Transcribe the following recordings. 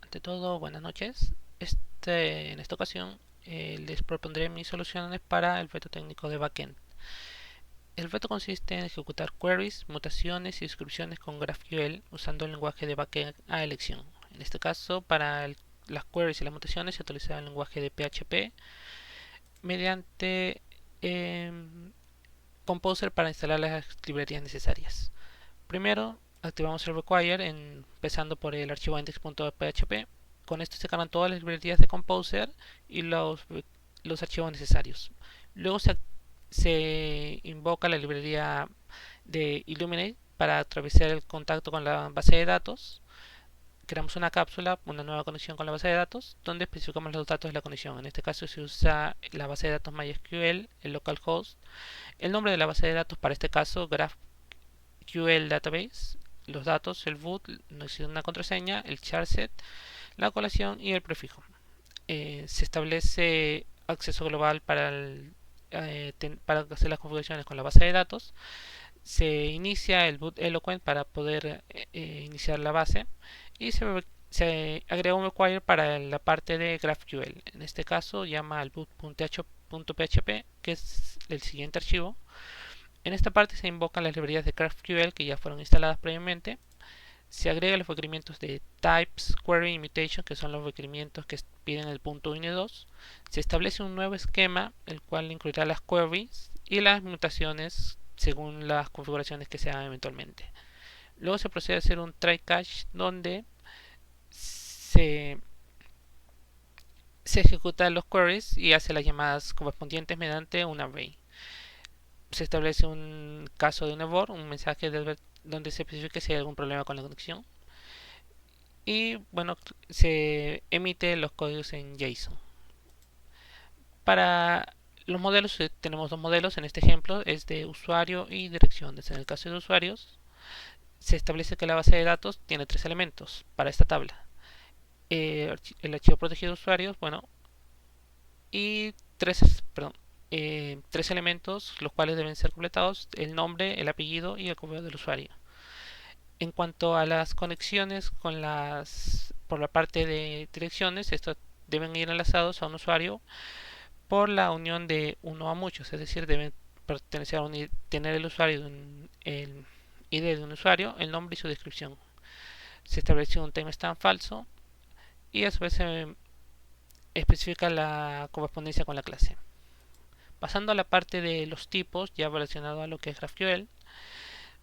Ante todo, buenas noches. En esta ocasión les propondré mis soluciones para el reto técnico de backend. El reto consiste en ejecutar queries, mutaciones y descripciones con GraphQL usando el lenguaje de backend a elección. En este caso, para las queries y las mutaciones se utiliza el lenguaje de PHP mediante eh, Composer para instalar las librerías necesarias. Primero, activamos el require empezando por el archivo index.php. Con esto se cargan todas las librerías de Composer y los archivos necesarios. Luego se invoca la librería de Illuminate para atravesar el contacto con la base de datos. Creamos una cápsula, una nueva conexión con la base de datos, donde especificamos los datos de la conexión. En este caso se usa la base de datos MySQL, el localhost, el nombre de la base de datos para este caso GraphQL Database, los datos, el boot, una contraseña, el charset, la colación y el prefijo. Se establece acceso global para hacer las configuraciones con la base de datos. Se inicia el boot Eloquent para poder iniciar la base y se agrega un require para la parte de GraphQL. En este caso llama al boot.php, que es el siguiente archivo. En esta parte se invocan las librerías de GraphQL que ya fueron instaladas previamente. Se agrega los requerimientos de types, query y mutation, que son los requerimientos que piden el punto .ini2. Se establece un nuevo esquema, el cual incluirá las queries y las mutaciones según las configuraciones que se hagan eventualmente. Luego se procede a hacer un try catch donde se, se ejecutan los queries y hace las llamadas correspondientes mediante un array. Se establece un caso de un error, un mensaje donde se especifica si hay algún problema con la conexión. Y bueno, se emite los códigos en JSON. Para los modelos tenemos dos modelos. En este ejemplo es de usuario y direcciones. En el caso de usuarios se establece que la base de datos tiene tres elementos para esta tabla. El archivo protegido de usuarios, bueno, y tres elementos los cuales deben ser completados: el nombre, el apellido y el correo del usuario. En cuanto a las conexiones por la parte de direcciones, estos deben ir enlazados a un usuario por la unión de uno a muchos, es decir, deben pertenecer a tener el usuario el ID de un usuario, el nombre y su descripción. Se establece un timestamp falso y a su vez se especifica la correspondencia con la clase. Pasando a la parte de los tipos, ya relacionado a lo que es GraphQL,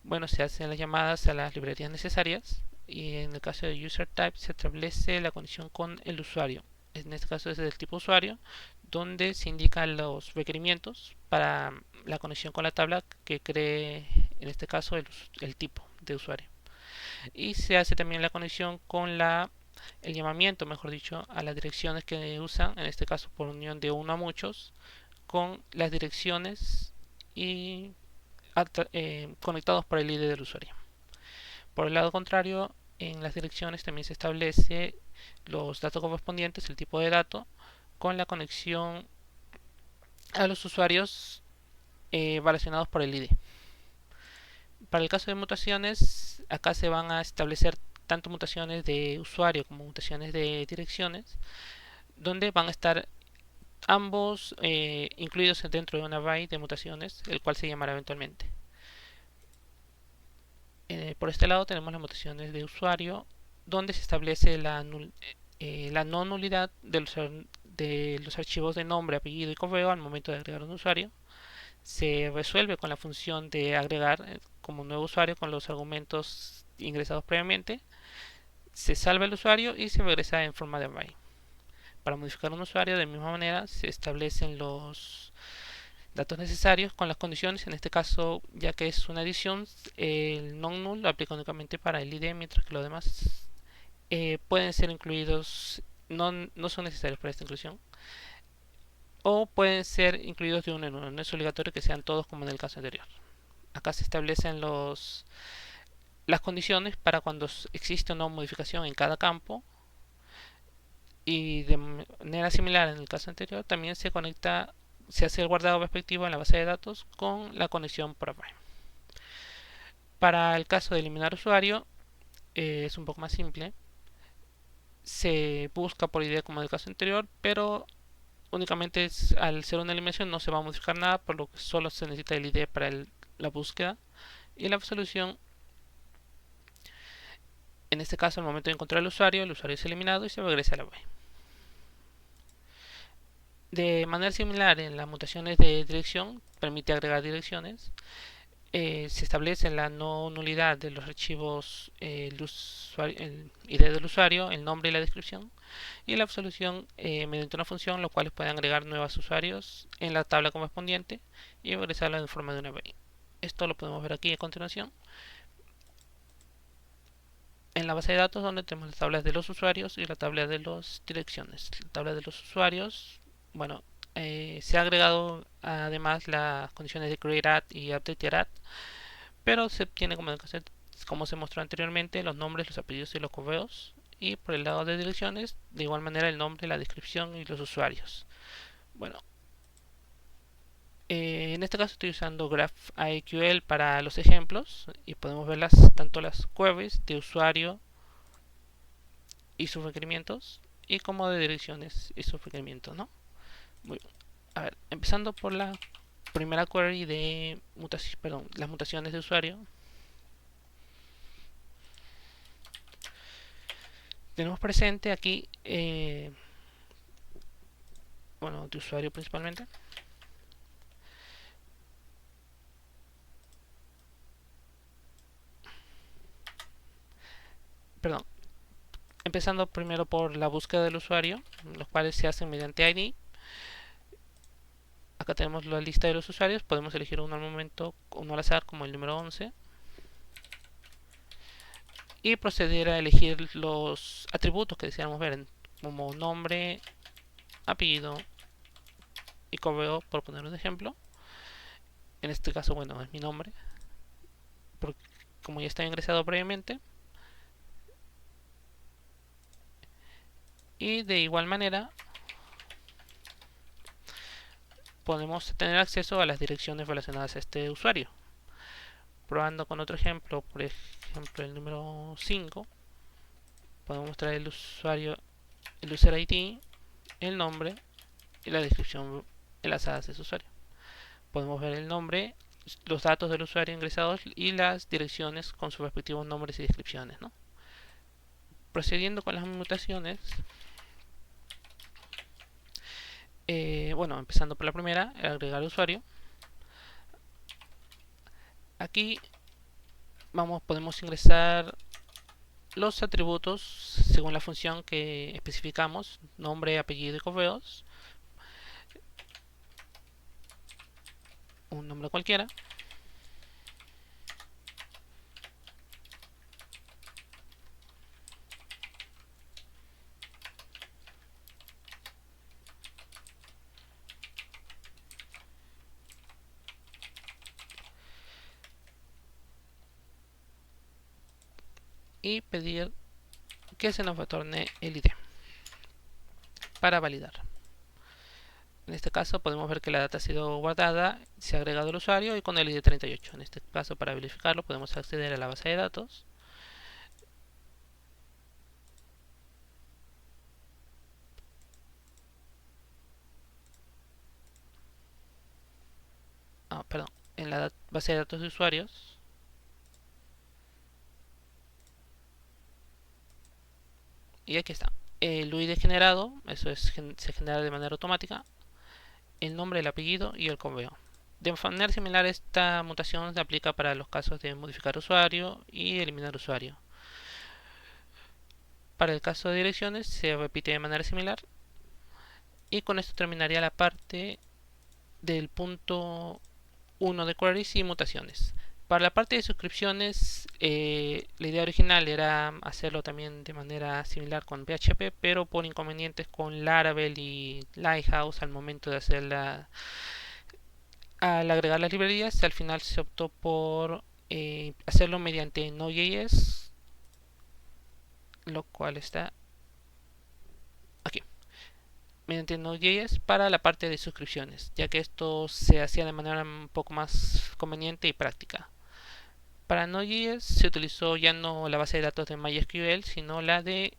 bueno, se hacen las llamadas a las librerías necesarias y en el caso de user type se establece la conexión con el usuario. En este caso es del tipo usuario, donde se indican los requerimientos para la conexión con la tabla que cree, en este caso, el tipo de usuario. Y se hace también la conexión con el llamamiento, mejor dicho, a las direcciones que usan, en este caso por unión de uno a muchos, con las direcciones y conectados por el ID del usuario. Por el lado contrario, en las direcciones también se establece los datos correspondientes, el tipo de dato, con la conexión a los usuarios relacionados por el ID. Para el caso de mutaciones, acá se van a establecer tanto mutaciones de usuario como mutaciones de direcciones, donde van a estar ambos incluidos dentro de un array de mutaciones, el cual se llamará eventualmente. Por este lado tenemos las mutaciones de usuario, donde se establece la no nulidad de los archivos de nombre, apellido y correo al momento de agregar un usuario. Se resuelve con la función de agregar como nuevo usuario con los argumentos ingresados previamente. Se salva el usuario y se regresa en forma de array. Para modificar un usuario, de misma manera, se establecen los datos necesarios con las condiciones. En este caso, ya que es una adición, el non-null lo aplica únicamente para el ID, mientras que los demás pueden ser incluidos, no son necesarios para esta inclusión, o pueden ser incluidos de uno en uno. No es obligatorio que sean todos como en el caso anterior. Acá se establecen las condiciones para cuando existe una modificación en cada campo, y de manera similar en el caso anterior también se hace el guardado respectivo en la base de datos con la conexión por array. Para el caso de eliminar usuario es un poco más simple. se busca por ID como en el caso anterior, pero únicamente al ser una eliminación no se va a modificar nada, por lo que solo se necesita el ID para la búsqueda. Y la solución, en este caso, al momento de encontrar el usuario es eliminado y se regresa a la web. De manera similar, en las mutaciones de dirección, permite agregar direcciones. Se establece la no nulidad de los archivos, el ID del usuario, el nombre y la descripción, y la absolución mediante una función, lo cual puede agregar nuevos usuarios en la tabla correspondiente y regresarla en forma de una array. Esto lo podemos ver aquí a continuación en la base de datos, donde tenemos las tablas de los usuarios y la tabla de las direcciones. La tabla de los usuarios, bueno, se ha agregado además las condiciones de create y update, pero se obtiene como se mostró anteriormente los nombres, los apellidos y los correos, y por el lado de direcciones de igual manera el nombre, la descripción y los usuarios. Bueno, en este caso estoy usando GraphAQL para los ejemplos y podemos ver tanto las queries de usuario y sus requerimientos y como de direcciones y sus requerimientos, ¿no? Muy bien. A ver, empezando por la primera query de las mutaciones de usuario. Tenemos presente aquí, bueno, de usuario principalmente. Perdón, empezando primero por la búsqueda del usuario, los cuales se hacen mediante ID. Acá tenemos la lista de los usuarios, podemos elegir uno al momento, uno al azar, como el número 11. Y proceder a elegir los atributos que deseamos ver, como nombre, apellido y correo, por poner un ejemplo. En este caso, bueno, es mi nombre, porque como ya está ingresado previamente. Y de igual manera podemos tener acceso a las direcciones relacionadas a este usuario. Probando con otro ejemplo, por ejemplo el número 5, podemos mostrar el usuario, el user ID, el nombre y la descripción enlazadas de ese usuario. Podemos ver el nombre, los datos del usuario ingresados y las direcciones con sus respectivos nombres y descripciones, ¿no? Procediendo con las mutaciones, bueno, empezando por la primera, agregar usuario. Aquí podemos ingresar los atributos según la función que especificamos, nombre, apellido y correos, un nombre cualquiera. Y pedir que se nos retorne el ID para validar. En este caso podemos ver que la data ha sido guardada, se ha agregado el usuario y con el ID 38. En este caso, para verificarlo, podemos acceder a la base de datos. Perdón, en la base de datos de usuarios. Y aquí está. El UID generado, eso se genera de manera automática. El nombre, el apellido y el correo. De manera similar, esta mutación se aplica para los casos de modificar usuario y eliminar usuario. Para el caso de direcciones se repite de manera similar. Y con esto terminaría la parte del punto 1 de queries y mutaciones. Para la parte de suscripciones, la idea original era hacerlo también de manera similar con PHP, pero por inconvenientes con Laravel y Lighthouse al momento de al agregar las librerías, al final se optó por hacerlo mediante Node.js, lo cual está aquí, mediante Node.js para la parte de suscripciones, ya que esto se hacía de manera un poco más conveniente y práctica. Para Node.js se utilizó ya no la base de datos de MySQL, sino la de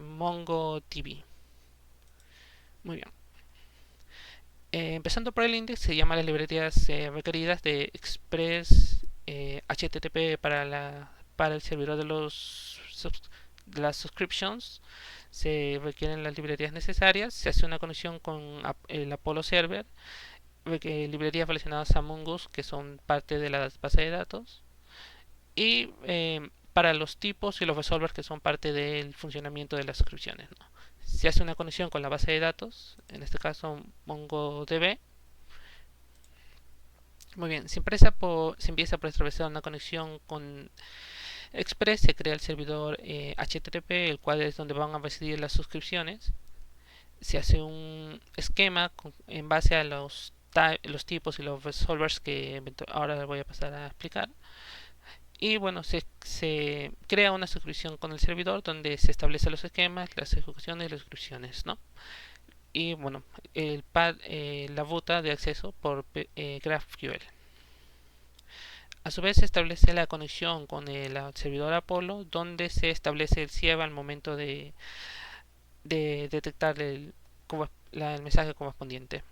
MongoDB. Muy bien. Empezando por el index, se llaman las librerías requeridas de Express, HTTP para el servidor de las subscriptions. Se requieren las librerías necesarias. Se hace una conexión con el Apollo Server, librerías relacionadas a Mongoose que son parte de la base de datos. Y para los tipos y los resolvers que son parte del funcionamiento de las suscripciones, ¿no? Se hace una conexión con la base de datos, en este caso MongoDB. Muy bien, se empieza por establecer una conexión con Express, se crea el servidor HTTP, el cual es donde van a residir las suscripciones. Se hace un esquema en base a los tipos y los resolvers que ahora voy a pasar a explicar. Y bueno, se crea una suscripción con el servidor donde se establecen los esquemas, las ejecuciones y las suscripciones, ¿no? Y bueno, la ruta de acceso por GraphQL. A su vez se establece la conexión con el servidor Apollo, donde se establece el cierre al momento de detectar el mensaje correspondiente.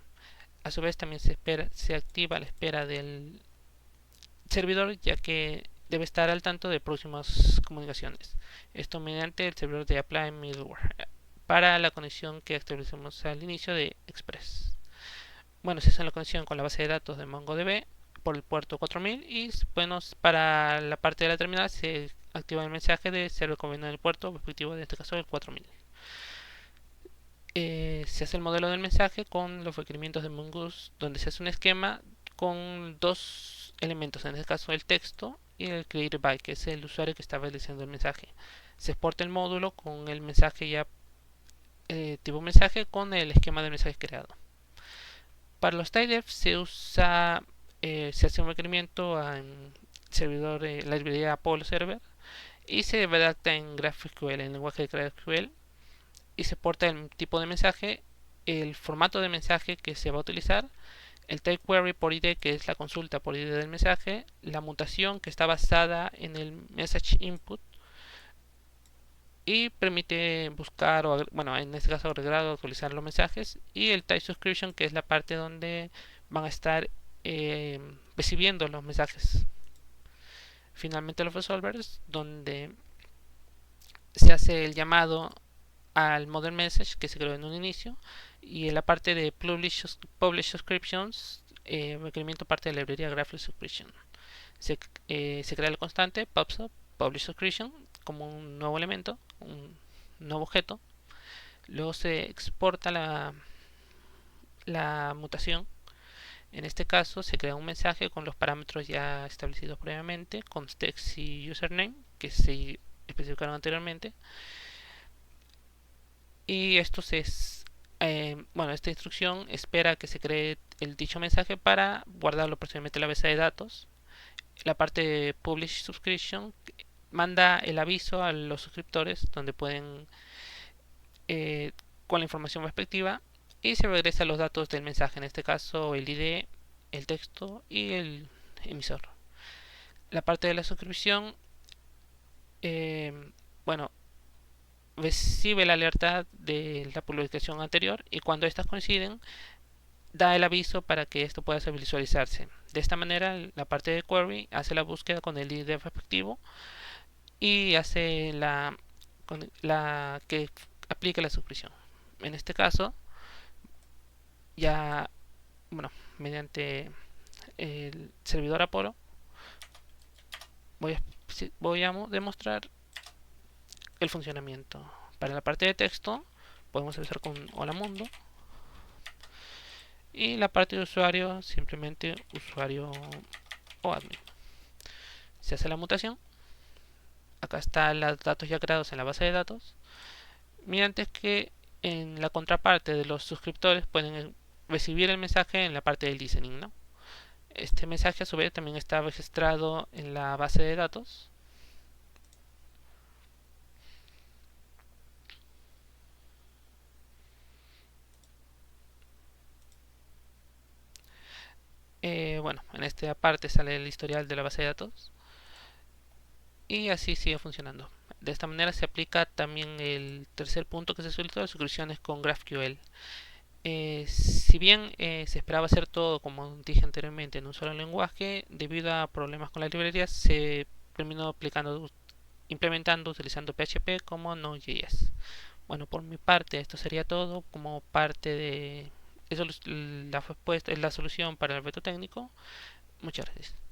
A su vez también se activa la espera del servidor, ya que debe estar al tanto de próximas comunicaciones. Esto mediante el servidor de Apply Middleware para la conexión que establecemos al inicio de Express. Bueno, se hace la conexión con la base de datos de MongoDB por el puerto 4000 y bueno, para la parte de la terminal se activa el mensaje de ser recombinado en el puerto respectivo, en este caso el 4000. Se hace el modelo del mensaje con los requerimientos de Mongoose, donde se hace un esquema con dos elementos, en este caso el texto y el created by, que es el usuario que está realizando el mensaje. Se exporta el módulo con el mensaje ya tipo mensaje con el esquema del mensaje creado. Para los typedef se hace un requerimiento en servidor la librería Apollo Server y se redacta en GraphQL, en lenguaje de GraphQL, y se exporta el tipo de mensaje, el formato de mensaje que se va a utilizar, el type query por ID, que es la consulta por ID del mensaje, la mutación que está basada en el message input y permite buscar o, bueno, en este caso agregar o actualizar los mensajes, y el type subscription, que es la parte donde van a estar recibiendo los mensajes. Finalmente los resolvers, donde se hace el llamado al model message que se creó en un inicio, y en la parte de publish subscriptions, requerimiento parte de la librería Graphic Subscription. Se crea la constante PubSub publish subscription como un nuevo elemento, un nuevo objeto. Luego se exporta la mutación. En este caso se crea un mensaje con los parámetros ya establecidos previamente, con text y username, que se especificaron anteriormente. Y bueno, esta instrucción espera que se cree el dicho mensaje para guardarlo posteriormente en la base de datos. La parte de Publish Subscription manda el aviso a los suscriptores donde pueden con la información respectiva, y se regresa los datos del mensaje, en este caso el ID, el texto y el emisor. La parte de la suscripción, bueno, recibe la alerta de la publicación anterior y cuando estas coinciden da el aviso para que esto pueda visualizarse. De esta manera la parte de query hace la búsqueda con el ID respectivo y hace la que aplique la suscripción. En este caso ya, bueno, mediante el servidor Apollo voy a demostrar el funcionamiento. Para la parte de texto podemos empezar con hola mundo, y la parte de usuario simplemente usuario o admin. Se hace la mutación. Acá están los datos ya creados en la base de datos, mediante que en la contraparte de los suscriptores pueden recibir el mensaje en la parte del listening, ¿no? Este mensaje a su vez también está registrado en la base de datos. Bueno, en esta parte sale el historial de la base de datos y así sigue funcionando. De esta manera se aplica también el tercer punto que se solicitó, de suscripciones con GraphQL. Si bien se esperaba hacer todo, como dije anteriormente, en un solo lenguaje, debido a problemas con las librerías, se terminó implementando utilizando PHP como Node.js. Bueno, por mi parte, esto sería todo como parte de eso, la solución para el reto técnico. Muchas gracias.